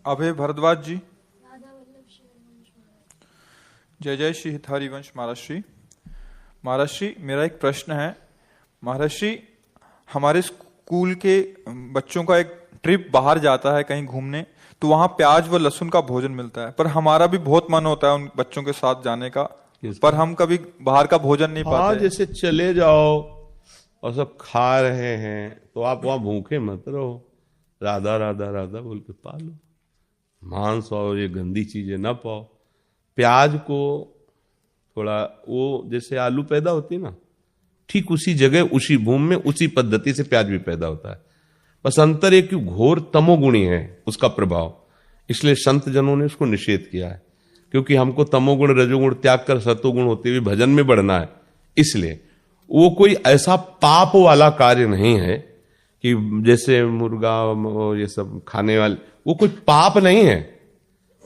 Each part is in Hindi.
अभय भारद्वाज जी। जय जय श्री हरिवंश महाराष्ट्री। महाराष्ट्री, मेरा एक प्रश्न है। महाराष्ट्री, हमारे स्कूल के बच्चों का एक ट्रिप बाहर जाता है कहीं घूमने, तो वहां प्याज व लहसुन का भोजन मिलता है, पर हमारा भी बहुत मन होता है उन बच्चों के साथ जाने का, पर हम कभी बाहर का भोजन नहीं पाते। जैसे चले जाओ और सब खा रहे हैं तो आप वहां भूखे मत रहो, राधा राधा राधा बोल के पालो, मांस और ये गंदी चीजें ना पाओ। प्याज को थोड़ा वो जैसे आलू पैदा होती है ना, ठीक उसी जगह उसी भूमि में उसी पद्धति से प्याज भी पैदा होता है। बस अंतर एक घोर तमोगुणी है उसका प्रभाव, इसलिए संत जनों ने उसको निषेध किया है, क्योंकि हमको तमोगुण रजोगुण त्याग कर सतोगुण होते हुए भजन में बढ़ना है। इसलिए वो कोई ऐसा पाप वाला कार्य नहीं है कि जैसे मुर्गा ये सब खाने वाले, वो कोई पाप नहीं है,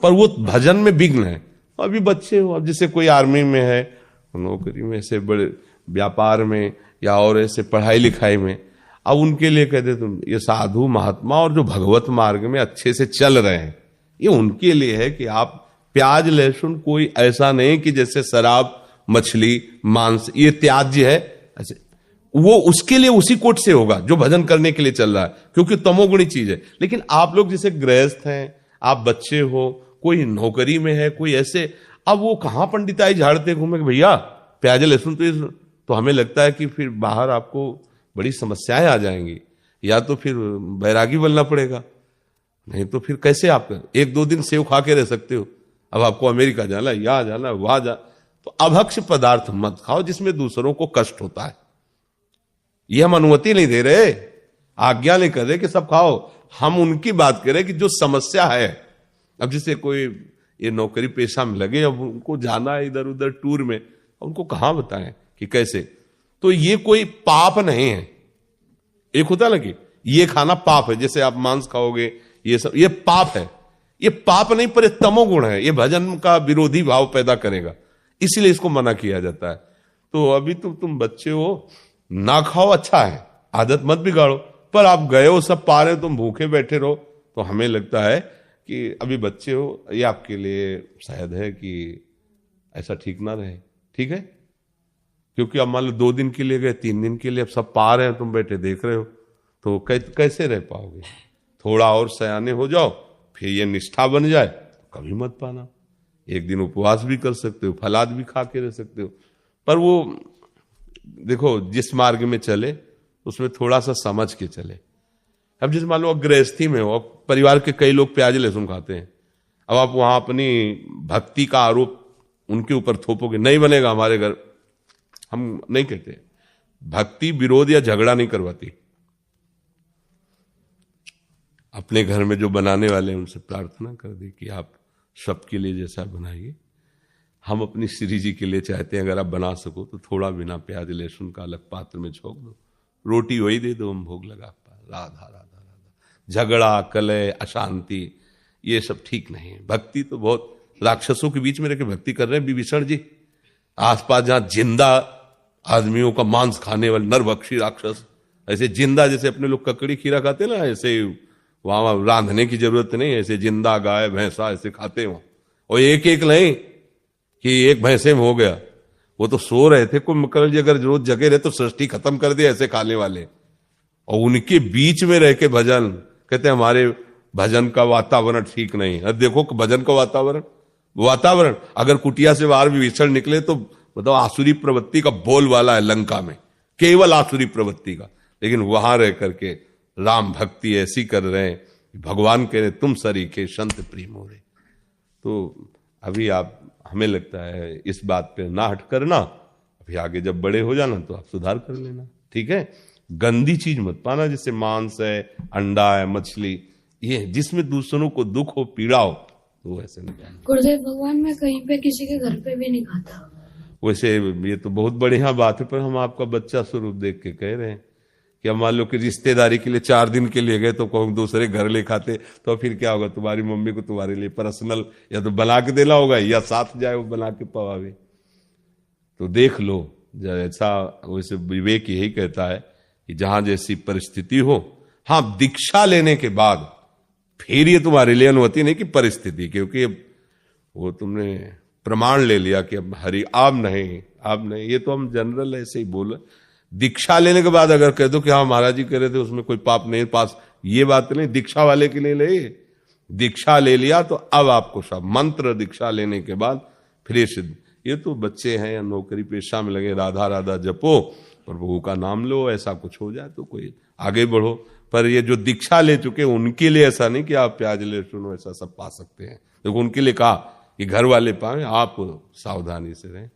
पर वो भजन में विघ्न है। अभी बच्चे हो, अब जैसे कोई आर्मी में है, नौकरी में, ऐसे बड़े व्यापार में या और ऐसे पढ़ाई लिखाई में, अब उनके लिए कहते तुम ये साधु महात्मा और जो भगवत मार्ग में अच्छे से चल रहे हैं, ये उनके लिए है कि आप प्याज लहसुन कोई ऐसा नहीं कि जैसे शराब मछली मांस ये त्याज्य है, ऐसे वो उसके लिए उसी कोट से होगा जो भजन करने के लिए चल रहा है, क्योंकि तमोगुणी चीज है। लेकिन आप लोग जैसे गृहस्थ हैं, आप बच्चे हो, कोई नौकरी में है, कोई ऐसे, अब वो कहां पंडिताई झाड़ते घूमे भैया प्याज लहसुन, तो हमें लगता है कि फिर बाहर आपको बड़ी समस्याएं आ जाएंगी, या तो फिर बैरागी बनना पड़ेगा, नहीं तो फिर कैसे आप एक दो दिन सेव खा के रह सकते हो। अब आपको अमेरिका जाना, यहां जाना, वहां जा, तो अभक्ष पदार्थ मत खाओ जिसमें दूसरों को कष्ट होता है। ये हम अनुमति नहीं दे रहे, आज्ञा नहीं कर रहे कि सब खाओ, हम उनकी बात कर रहे कि जो समस्या है। अब जैसे कोई ये नौकरी पेशा में लगे, अब उनको जाना है इधर उधर टूर में, उनको कहां बताएं कि कैसे, तो ये कोई पाप नहीं है। एक होता ना कि ये खाना पाप है, जैसे आप मांस खाओगे ये सब, ये पाप है, ये पाप नहीं पर तमोगुण है, ये भजन का विरोधी भाव पैदा करेगा, इसलिए इसको मना किया जाता है। तो अभी तो तुम बच्चे हो, ना खाओ अच्छा है, आदत मत बिगाड़ो, पर आप गए हो सब पा रहे हो, तुम भूखे बैठे रहो, तो हमें लगता है कि अभी बच्चे हो, ये आपके लिए शायद है कि ऐसा ठीक ना रहे। ठीक है, क्योंकि अब मान लो 2 दिन के लिए गए, 3 दिन के लिए, अब सब पा रहे हैं, तुम बैठे देख रहे हो, तो कैसे रह पाओगे। थोड़ा और सयाने हो जाओ, फिर ये निष्ठा बन जाए तो कभी मत पाना। एक दिन उपवास भी कर सकते हो, फलाद भी खा के रह सकते हो, पर वो देखो जिस मार्ग में चले उसमें थोड़ा सा समझ के चले। अब जैसे मान लो गृहस्थी में हो, अब परिवार के कई लोग प्याज लहसुन खाते हैं, अब आप वहां अपनी भक्ति का आरोप उनके ऊपर थोपोगे, नहीं बनेगा। हमारे घर हम नहीं कहते, भक्ति विरोध या झगड़ा नहीं करवाती। अपने घर में जो बनाने वाले हैं उनसे प्रार्थना कर दे कि आप सबके लिए जैसा बनाइए, हम अपनी श्री जी के लिए चाहते हैं अगर आप बना सको तो थोड़ा बिना प्याज लहसुन का अलग पात्र में छोक दो, रोटी वही दे दो, हम भोग लगा पा। राधा राधा राधा। झगड़ा कलह अशांति ये सब ठीक नहीं है। भक्ति तो बहुत राक्षसों के बीच में रह के भक्ति कर रहे हैं विभीषण जी, आसपास जहां जिंदा आदमियों का मांस खाने वाले नरभक्षी राक्षस, ऐसे जिंदा जैसे अपने लोग ककड़ी खीरा खाते ना, ऐसे वहां रांधने की जरूरत नहीं, ऐसे जिंदा गाय भैंसा ऐसे खाते हो, और एक एक नहीं कि एक भैंसे में हो गया, वो तो सो रहे थे। कुंभकर्ण जी अगर रोज जगे रहे तो सृष्टि खत्म कर दिया ऐसे खाने वाले, और उनके बीच में रह के भजन कहते हैं हमारे भजन का वातावरण ठीक नहीं। अब देखो भजन का वातावरण अगर कुटिया से बाहर विभीषण निकले तो बताओ आसुरी प्रवृत्ति का बोल वाला है लंका में, केवल आसुरी प्रवृत्ति का, लेकिन वहां रह करके राम भक्ति ऐसी कर रहे हैं, भगवान कह रहे तुम सरीखे संत प्रिय मोरे। तो अभी आप, हमें लगता है इस बात पे ना हट करना, अभी आगे जब बड़े हो जाना तो आप सुधार कर लेना। ठीक है, गंदी चीज मत पाना, जैसे मांस है, अंडा है, मछली, ये जिसमें दूसरों को दुख हो पीड़ा हो तो ऐसे नहीं खाना। गुरुदेव भगवान मैं कहीं पे किसी के घर पे भी नहीं खाता। वैसे ये तो बहुत बढ़िया बात है, पर हम आपका बच्चा स्वरूप देख के कह रहे हैं कि अब मान लो कि रिश्तेदारी के लिए 4 दिन के लिए गए तो कौन दूसरे घर ले खाते, तो फिर क्या होगा, तुम्हारी मम्मी को तुम्हारे लिए पर्सनल या तो बना के देना होगा या साथ जाए वो बना के पवावे। तो देख लो, जैसा वैसे विवेक यही कहता है कि जहां जैसी परिस्थिति हो, हाँ दीक्षा लेने के बाद फिर ये तुम्हारे लिए अनुमति नहीं कि परिस्थिति, क्योंकि अब वो तुमने प्रमाण ले लिया कि अब हरि अब नहीं, ये तो हम जनरल ऐसे ही बोले। दीक्षा लेने के बाद अगर कह दो कि हाँ महाराज जी कह रहे थे उसमें कोई पाप नहीं पास, ये बात नहीं। दीक्षा वाले के लिए ले, दीक्षा ले लिया तो अब आपको सब मंत्र दीक्षा लेने के बाद फिर ये सिद्ध। ये तो बच्चे हैं या नौकरी पेशा में लगे, राधा राधा जपो, प्रभु का नाम लो, ऐसा कुछ हो जाए तो कोई आगे बढ़ो। पर ये जो दीक्षा ले चुके उनके लिए ऐसा नहीं कि आप प्याज लहसुन ऐसा सब पा सकते हैं। देखो उनके लिए कहा कि घर वाले पाए, आप सावधानी से रहें।